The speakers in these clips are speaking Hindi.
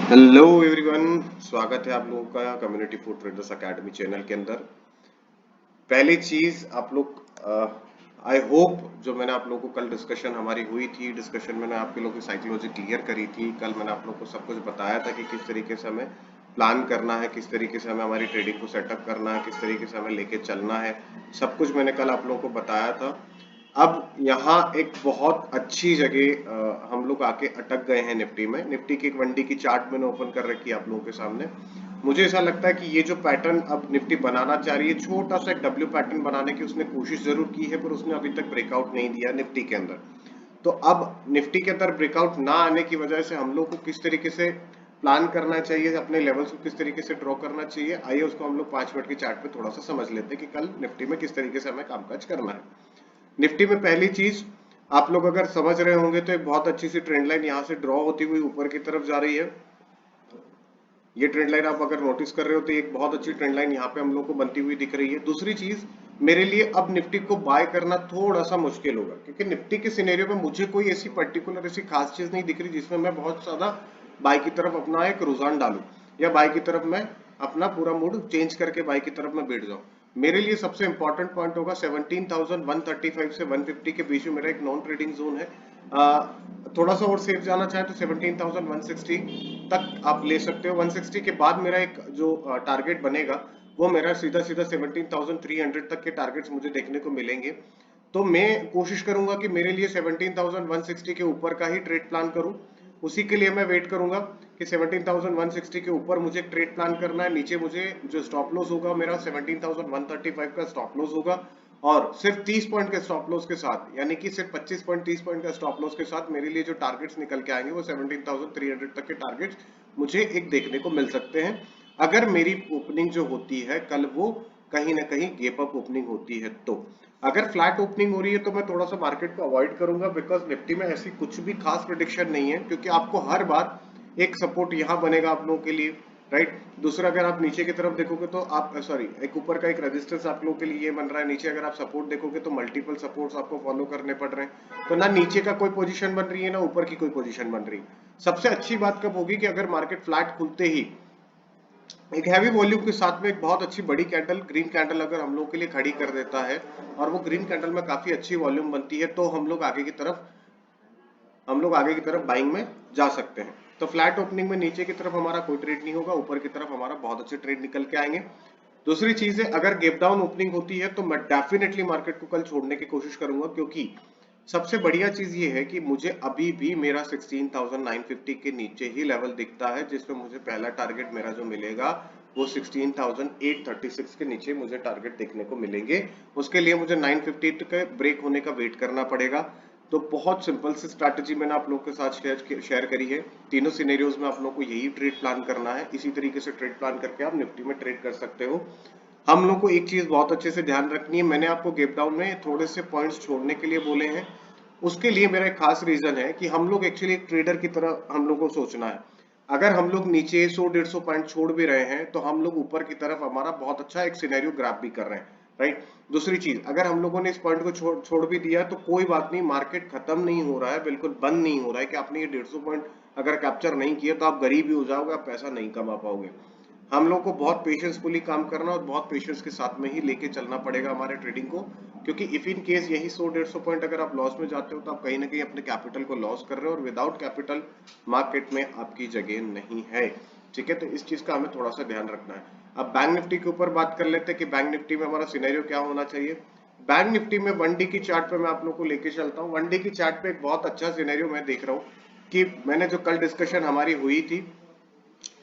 हेलो एवरीवन, स्वागत है आप लोगों का community food traders academy channel के अंदर। पहली चीज आप लोग आई होप जो मैंने आप लोगों को कल डिस्कशन हमारी हुई थी, डिस्कशन मैंने आपके लोगों की साइकोलॉजी क्लियर करी थी। कल मैंने आप लोगों को सब कुछ बताया था कि किस तरीके से हमें प्लान करना है, किस तरीके से हमें हमारी ट्रेडिंग को सेटअप करना है, किस तरीके से हमें लेके चलना है। सब कुछ मैंने कल आप लोगों को बताया था। अब यहाँ एक बहुत अच्छी जगह हम लोग आके अटक गए हैं निफ्टी में। निफ्टी की एक वनडी की चार्ट मैंने ओपन कर रखी है आप लोगों के सामने। मुझे ऐसा लगता है कि ये जो पैटर्न अब निफ्टी बनाना चाह रही है, छोटा सा एक डब्ल्यू पैटर्न बनाने की उसने कोशिश जरूर की है, पर उसने अभी तक ब्रेकआउट नहीं दिया निफ्टी के अंदर। तो अब निफ्टी के अंदर ब्रेकआउट ना आने की वजह से हम लोग को किस तरीके से प्लान करना चाहिए, अपने लेवल्स को किस तरीके से ड्रॉ करना चाहिए, आइए उसको हम लोग 5 मिनट की चार्ट पे थोड़ा सा समझ लेते हैं कि कल निफ्टी में किस तरीके से हमें कामकाज करना है। निफ्टी में पहली चीज आप लोग अगर समझ रहे होंगे तो एक बहुत अच्छी सी ट्रेंड लाइन यहाँ से ड्रॉ होती हुई ऊपर की तरफ जा रही है। ये ट्रेंड लाइन आप अगर नोटिस कर रहे हो तो एक बहुत अच्छी ट्रेंड लाइन यहाँ पे हम लोग को बनती हुई दिख रही है। दूसरी चीज, मेरे लिए अब निफ्टी को बाय करना थोड़ा सा मुश्किल होगा, क्योंकि निफ्टी के सिनेरियो में मुझे कोई ऐसी पर्टिकुलर ऐसी खास चीज नहीं दिख रही जिसमें मैं बहुत ज्यादा बाय की तरफ अपना एक रुझान डालूं, या बाय की तरफ मैं अपना पूरा मूड चेंज करके बाय की तरफ मैं बैठ जाऊं। मेरे लिए सबसे इंपॉर्टेंट पॉइंट होगा 17,135 से 150 के बीच में मेरा एक नॉन ट्रेडिंग जोन है। थोड़ा सा और सेफ जाना चाहे तो 17,160 तक आप ले सकते हो। 160 के बाद मेरा एक जो टारगेट बनेगा वो मेरा सीधा सीधा 17,300 तक के टारगेट्स मुझे देखने को मिलेंगे। तो मैं कोशिश करूंगा कि मेरे लिए 17,160 के ऊपर का ही ट्रेड प्लान करूं। उसी के लिए मैं वेट करूंगा कि 17,160 के ऊपर मुझे एक ट्रेड प्लान करना है। नीचे मुझे जो स्टॉप लॉस होगा मेरा 17,135 का स्टॉप लॉस होगा, और सिर्फ 30 पॉइंट के स्टॉप लॉस के साथ, यानी कि सिर्फ 25 पॉइंट 30 पॉइंट का स्टॉप लॉस के साथ मेरे लिए जो टारगेट्स निकल के आएंगे वो 17,300 तक के टारगेट्स मुझे एक देखने को मिल सकते हैं। अगर मेरी ओपनिंग जो होती है कल वो कहीं ना कहीं गेप अप ओपनिंग होती है तो। अगर फ्लैट ओपनिंग हो रही है तो मैं थोड़ा सा मार्केट को अवॉइड करूंगा, बिकॉज निफ्टी में ऐसी कुछ भी खास प्रिडिक्शन नहीं है, क्योंकि आपको हर बार एक सपोर्ट यहाँ बनेगा आप लोगों के लिए, राइट। दूसरा, अगर आप नीचे की तरफ देखोगे तो आप सॉरी, एक ऊपर का एक रेजिस्टेंस आप लोगों के लिए ये बन रहा है। नीचे अगर आप सपोर्ट देखोगे तो मल्टीपल सपोर्ट्स आपको फॉलो करने पड़ रहे हैं। तो ना नीचे का कोई पोजीशन बन रही है, ना ऊपर की कोई पोजीशन बन रही है। सबसे अच्छी बात कब होगी कि अगर मार्केट फ्लैट खुलते ही एक हैवी वॉल्यूम के साथ में एक बहुत अच्छी बड़ी कैंडल, ग्रीन कैंडल अगर हम लोग के लिए खड़ी कर देता है, और वो ग्रीन कैंडल में काफी अच्छी वॉल्यूम बनती है, तो हम लोग आगे की तरफ बाइंग में जा सकते हैं। तो फ्लैट ओपनिंग में नीचे की तरफ हमारा कोई ट्रेड नहीं होगा, ऊपर की तरफ हमारा बहुत अच्छे ट्रेड निकल के आएंगे। दूसरी चीज है, अगर गैप डाउन ओपनिंग होती है तो मैं डेफिनेटली मार्केट को कल छोड़ने की कोशिश करूंगा, क्योंकि सबसे बढ़िया चीज ये है कि मुझे अभी भी मेरा 16,950 के नीचे ही लेवल दिखता है, जिसमें मुझे पहला टारगेट मेरा जो मिलेगा वो 16,836 के नीचे मुझे टारगेट देखने को मिलेंगे। उसके लिए मुझे 950 के ब्रेक होने का वेट करना पड़ेगा। तो बहुत सिंपल सी स्ट्रैटेजी मैंने आप लोगों के साथ शेयर करी है। तीनों सिनेरियोज में आप लोगों को यही ट्रेड प्लान करना है। इसी तरीके से ट्रेड प्लान करके आप निफ्टी में ट्रेड कर सकते हो। हम लोग को एक चीज बहुत अच्छे से ध्यान रखनी है, मैंने आपको गैप डाउन में थोड़े से पॉइंट्स छोड़ने के लिए बोले हैं। उसके लिए मेरा एक खास रीजन है कि हम लोग एक्चुअली एक ट्रेडर की तरह हम लोग को सोचना है। अगर हम लोग नीचे 100-150 पॉइंट छोड़ भी रहे हैं तो हम लोग ऊपर की तरफ हमारा बहुत अच्छा एक सिनेरियो ग्राफ भी कर रहे हैं, राइट। दूसरी चीज, अगर हम लोगों ने इस पॉइंट को छोड़ भी दिया तो कोई बात नहीं, मार्केट खत्म नहीं हो रहा है, बिल्कुल बंद नहीं हो रहा है कि आपने ये 150 पॉइंट अगर कैप्चर नहीं किया तो आप गरीब ही हो जाओगे, आप पैसा नहीं कमा पाओगे। हम लोग को बहुत पेशेंसफुली काम करना और बहुत पेशेंस के साथ में ही लेके चलना पड़ेगा हमारे ट्रेडिंग को, क्योंकि इफ इन केस यही 100-150 पॉइंट अगर आप लॉस में जाते हो तो आप कहीं ना कहीं अपने कैपिटल को लॉस कर रहे हो, और विदाउट कैपिटल मार्केट में आपकी जगह नहीं है। ठीक है, तो इस चीज का हमें थोड़ा सा ध्यान रखना है। अब बैंक निफ्टी के ऊपर बात कर लेते हैं कि बैंक निफ्टी में हमारा सिनेरियो क्या होना चाहिए। बैंक निफ्टी में 1 डे की चार्ट पे मैं आप लोग को लेके चलता हूँ। 1 डे की चार्ट पे एक बहुत अच्छा सिनेरियो मैं देख रहा हूँ कि मैंने जो कल डिस्कशन हमारी हुई थी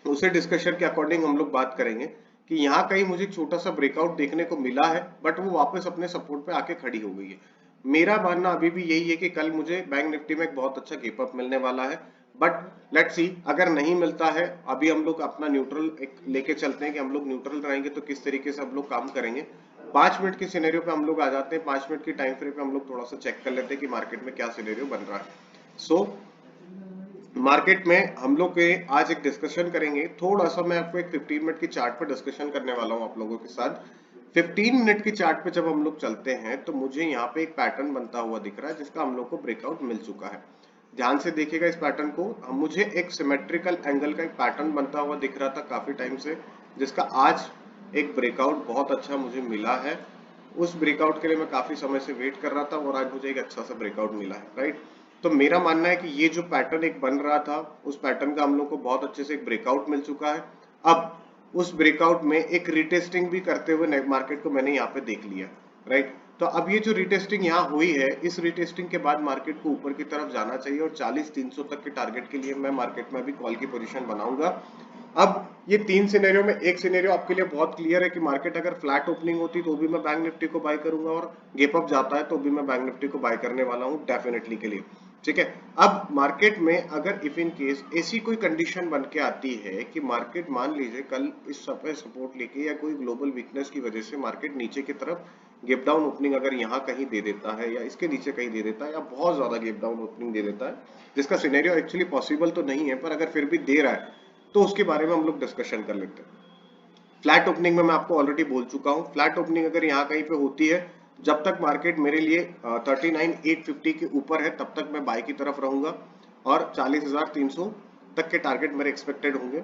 उसे डिस्कशन के अकॉर्डिंग हम लोग बात करेंगे कि यहाँ कहीं मुझे छोटा सा ब्रेकआउट देखने को मिला है, बट वो वापस अपने सपोर्ट पे आके खड़ी हो गई है। मेरा मानना अभी भी यही है कि कल मुझे बैंक निफ्टी में एक बहुत अच्छा गेप अप मिलने वाला है। बट लेट्स सी, अगर नहीं मिलता है, अभी हम लोग अपना न्यूट्रल एक लेके चलते हैं कि हम लोग न्यूट्रल रहेंगे तो किस तरीके से हम लोग काम करेंगे। 5 मिनट के सिनेरियो पे हम लोग आ जाते हैं। 5 मिनट की टाइम फ्रेम पे हम लोग थोड़ा सा चेक कर लेते हैं कि मार्केट में क्या सिनेरियो बन रहा है। सो मार्केट में हम लोग के आज एक डिस्कशन करेंगे। थोड़ा सा मैं आपको एक 15 मिनट की चार्ट पर डिस्कशन करने वाला हूं आप लोगों के साथ। 15 मिनट की चार्ट पे जब हम लोग चलते हैं तो मुझे यहाँ पे एक पैटर्न बनता हुआ दिख रहा है जिसका हम लोग को ब्रेकआउट मिल चुका है। ध्यान से देखिएगा इस पैटर्न को, मुझे एक सिमेट्रिकल एंगल का एक पैटर्न बनता हुआ दिख रहा था काफी टाइम से, जिसका आज एक ब्रेकआउट बहुत अच्छा मुझे मिला है। उस ब्रेकआउट के लिए मैं काफी समय से वेट कर रहा था और आज मुझे एक अच्छा सा ब्रेकआउट मिला है, राइट। तो मेरा मानना है कि ये जो पैटर्न एक बन रहा था, उस पैटर्न का हम लोग को बहुत अच्छे से एक ब्रेकआउट मिल चुका है। अब उस ब्रेकआउट में एक रिटेस्टिंग भी करते हुए मार्केट को मैंने यहाँ पे देख लिया, राइट। तो अब ये जो रिटेस्टिंग यहाँ हुई है, इस रिटेस्टिंग के बाद मार्केट को ऊपर की तरफ जाना चाहिए और 40-300 तक के टारगेट के लिए मैं मार्केट में अभी कॉल की पोजीशन बनाऊंगा। अब ये तीन सिनेरियो में एक सिनेरियो आपके लिए बहुत क्लियर है कि मार्केट अगर फ्लैट ओपनिंग होती तो भी मैं बैंक निफ्टी को बाय करूंगा, और गेप अप जाता है तो भी मैं बैंक निफ्टी को बाय करने वाला हूं डेफिनेटली के लिए, ठीक है। अब मार्केट में अगर इफ इन केस ऐसी कोई कंडीशन बन के आती है कि मार्केट मान लीजिए कल इस पे सपोर्ट लेके या कोई ग्लोबल वीकनेस की वजह से मार्केट नीचे की तरफ गेप डाउन ओपनिंग अगर यहाँ कहीं दे देता है या इसके नीचे कहीं दे देता है या बहुत ज्यादा गेप डाउन ओपनिंग दे देता है, जिसका सिनेरियो एक्चुअली पॉसिबल तो नहीं है, पर अगर फिर भी दे रहा है तो उसके बारे में हम लोग डिस्कशन कर लेते हैं। फ्लैट ओपनिंग में मैं आपको ऑलरेडी बोल चुका हूं, फ्लैट ओपनिंग अगर यहाँ कहीं पे होती है, जब तक मार्केट मेरे लिए 39,850 के ऊपर है तब तक मैं बाय की तरफ रहूंगा और 40,300 तक के टारगेट मेरे एक्सपेक्टेड होंगे।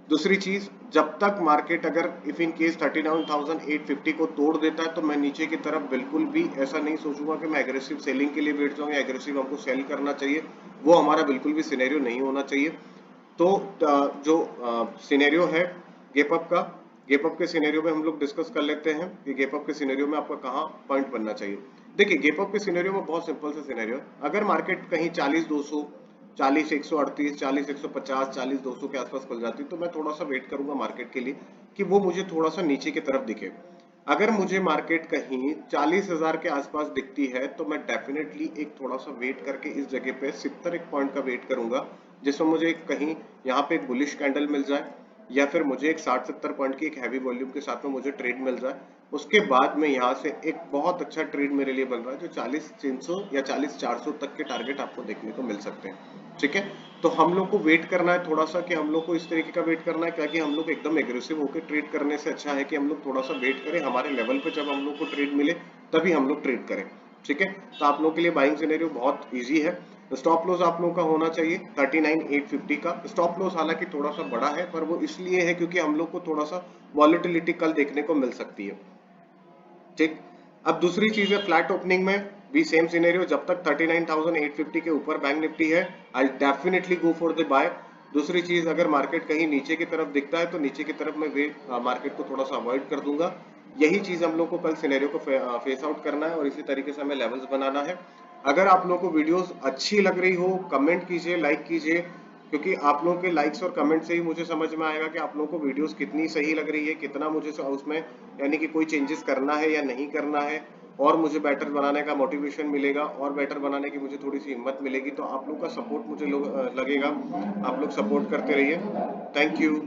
दूसरी चीज, जब तक मार्केट अगर इफ इन केस 39,850 को तोड़ देता है तो मैं नीचे की तरफ बिल्कुल भी ऐसा नहीं सोचूंगा कि मैं एग्रेसिव सेलिंग के लिए बैठ जाऊंगा, एग्रेसिव हमको सेल करना चाहिए, वो हमारा बिल्कुल भी सिनेरियो नहीं होना चाहिए। तो जो सिनेरियो है गेप अप का, गेप अप के सिनेरियो में हम लोग डिस्कस कर लेते हैं कि गेप अप के सिनेरियो में आपका कहाँ पॉइंट बनना चाहिए। देखिए गेप अप के सिनेरियो में बहुत सिंपल सा सिनेरियो है, अगर मार्केट कहीं 40,200, 40,138, 40,150, 40,200 के आसपास खुल जाती तो मैं थोड़ा सा वेट करूंगा मार्केट के लिए कि वो मुझे थोड़ा सा नीचे की तरफ दिखे। अगर मुझे मार्केट कहीं 40,000 के आसपास दिखती है तो मैं डेफिनेटली एक थोड़ा सा वेट करके इस जगह पे 70 एक पॉइंट का वेट करूंगा, जिसमें मुझे कहीं यहाँ पे एक बुलिश कैंडल मिल जाए या फिर मुझे एक 60-70 पॉइंट की एक हैवी वॉल्यूम के साथ में मुझे ट्रेड मिल जाए। उसके बाद में यहाँ से एक बहुत अच्छा ट्रेड मेरे लिए बन रहा है जो 40,300 या 40,400 तक के टारगेट आपको देखने को मिल सकते हैं, ठीक है। तो हम लोग को वेट करना है थोड़ा सा, कि हम लोग को इस तरीके का वेट करना है, क्योंकि हम लोग एकदम एग्रेसिव होकर ट्रेड करने से अच्छा है कि हम लोग थोड़ा सा वेट करें, हमारे लेवल पे जब हम लोग को ट्रेड मिले तभी हम लोग ट्रेड करें, ठीक है। तो आप लोगों के लिए बाइंग सिनेरियो बहुत इजी है। स्टॉप लॉस आप लोगों का होना चाहिए 39,850 का। स्टॉप लॉस हालांकि थोड़ा सा बड़ा है, पर वो इसलिए है क्योंकि हम लोग को थोड़ा सा वॉलेटिलिटी कल देखने को मिल सकती है, ठीक। अब दूसरी चीज है फ्लैट ओपनिंग में भी सेम सिनेरियो, जब तक 39,850 के ऊपर बैंक निफ्टी है I definitely go for the buy. दूसरी चीज, अगर मार्केट कहीं नीचे की तरफ दिखता है तो नीचे की तरफ मैं मार्केट को थोड़ा सा अवॉइड कर दूंगा। यही चीज हम लोग को कल सिनेरियो को फेस आउट करना है और इसी तरीके से हमें लेवल्स बनाना है। अगर आप लोगों को वीडियोस अच्छी लग रही हो कमेंट कीजिए, लाइक कीजिए, क्योंकि आप लोगों के लाइक्स और कमेंट से ही मुझे समझ में आएगा कि आप लोगों को वीडियोस कितनी सही लग रही है, कितना मुझे उसमें यानी कि कोई चेंजेस करना है या नहीं करना है, और मुझे बेटर बनाने का मोटिवेशन मिलेगा और बेटर बनाने की मुझे थोड़ी सी हिम्मत मिलेगी। तो आप लोग का सपोर्ट मुझे लगेगा, आप लोग सपोर्ट करते रहिए। Thank you.